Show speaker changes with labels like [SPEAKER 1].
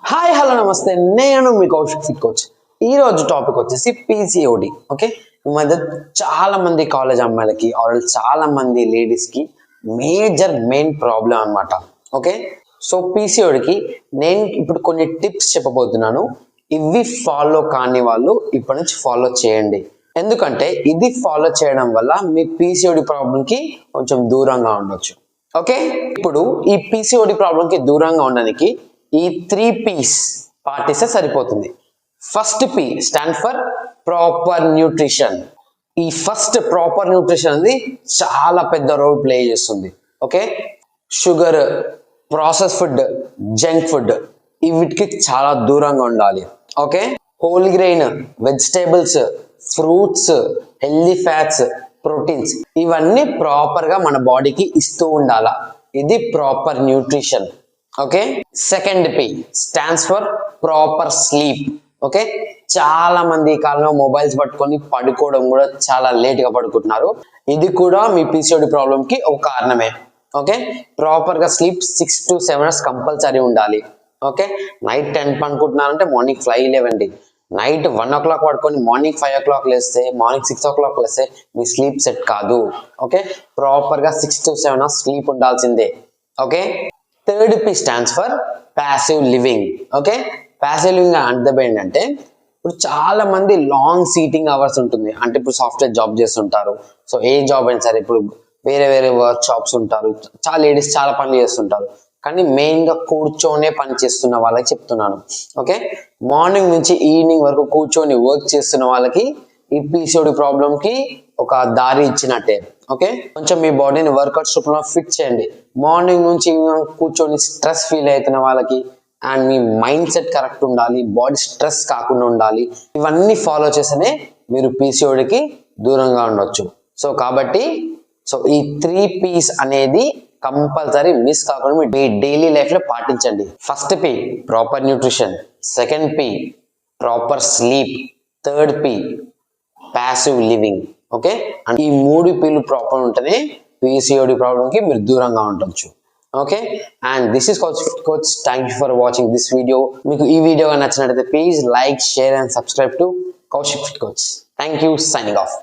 [SPEAKER 1] Hi hello నమస్తే, నేను మీ Kaushik fit coach. ఈ రోజు టాపిక్ వచ్చేసి పీసీఓడి. ఓకే, ఈ మధ్య చాలా మంది కాలేజ్ అమ్మాయిలకి ఆర్ చాలా మంది లేడీస్కి మెయిన్ ప్రాబ్లం అనమాట. ఓకే, సో పీసీఓడికి నేను ఇప్పుడు కొన్ని టిప్స్ చెప్పబోతున్నాను. ఇవి ఫాలో కాని వాళ్ళు ఇప్పటి నుంచి ఫాలో చేయండి. ఎందుకంటే ఇది ఫాలో చేయడం వల్ల మీ పీసీఓడి ప్రాబ్లంకి కొంచెం దూరంగా ఉండొచ్చు. ఓకే, ఇప్పుడు ఈ పీసీఓడి ప్రాబ్లంకి దూరంగా ఉండడానికి ఈ 3 P's పాటిస్తే సరిపోతుంది. First P stand for proper nutrition. ఈ ఫస్ట్ ప్రాపర్ న్యూట్రిషన్ అనేది చాలా పెద్ద రోల్ ప్లే చేస్తుంది. Okay, sugar, process food, junk food వీటికి చాలా దూరంగా ఉండాలి. Okay, whole grain, vegetables, fruits, healthy fats, proteins ఇవన్నీ ప్రాపర్ గా మన బాడీకి ఇస్తూ ఉండాలా. ఇది proper nutrition. Okay, second P stands for proper sleep. Okay, చాలా మంది ఈ కాలంలో మొబైల్స్ పట్టుకొని పడుకోవడం కూడా చాలా లేట్ గా పడుకుంటున్నారు. ఇది కూడా మీ పీసీఓడి ప్రాబ్లం కి ఒక కారణమే. ఓకే, ప్రాపర్ గా స్లీప్ 6 to 7 hours కంపల్సరీ ఉండాలి. ఓకే, నైట్ 10 పడుకుంటున్నారంటే మార్నింగ్ 5 లేవండి. నైట్ 1 o'clock పడుకొని మార్నింగ్ 5 o'clock లేస్తే, మార్నింగ్ 6 o'clock లేస్తే మీ స్లీప్ సెట్ కాదు. ఓకే, ప్రాపర్ గా 6 to 7 hours స్లీప్ ఉండాల్సిందే. Okay, third P stands for passive living. Okay, passive living అర్థం ఏంటంటే ఇప్పుడు చాలా మంది లాంగ్ సీటింగ్ అవర్స్ ఉంటుంది. అంటే ఇప్పుడు సాఫ్ట్వేర్ జాబ్ చేస్తుంటారు. సో ఏ జాబ్ అయినా సరే, ఇప్పుడు వేరే వర్క్ షాప్స్ ఉంటారు, చాలా లేడీస్ చాలా పనులు చేస్తుంటారు. కానీ మెయిన్ గా కూర్చొనే పని చేస్తున్న వాళ్ళకి చెప్తున్నాను. ఓకే, మార్నింగ్ నుంచి ఈవినింగ్ వరకు కూర్చొని వర్క్ చేస్తున్న వాళ్ళకి ఈ పీసీఓడి ప్రాబ్లం కి ఒక దారి ఇచ్చినట్టే. ఓకే, కొంచెం మీ బాడీని వర్కౌట్స్ రూపంలో ఫిట్ చేయండి. మార్నింగ్ నుంచి ఈవినింగ్ కూర్చొని స్ట్రెస్ ఫీల్ అవుతున్న వాళ్ళకి and me mind set correct ఉండాలి, బాడీ స్ట్రెస్ కాకుండా ఉండాలి. ఇవన్నీ ఫాలో చేస్తేనే మీరు పీసీఓడికి దూరంగా ఉండొచ్చు. సో కాబట్టి ఈ 3 P's అనేది కంపల్సరీ మిస్ కాకుండా మీ డైలీ లైఫ్ లో పాటించండి. First P proper nutrition, second P proper sleep, third P passive living. Okay, and ఈ 3 P'లు ప్రాపర్ ఉంటేనే పీసీఓడి ప్రాబ్లం కి మీరు దూరంగా ఉండొచ్చు. Okay, and this is Kaushik coach. Thank you for watching this video. మీకు ఈ వీడియో నచ్చినట్లయితే please like, share and subscribe to Kaushik fit coach. Thank you, signing off.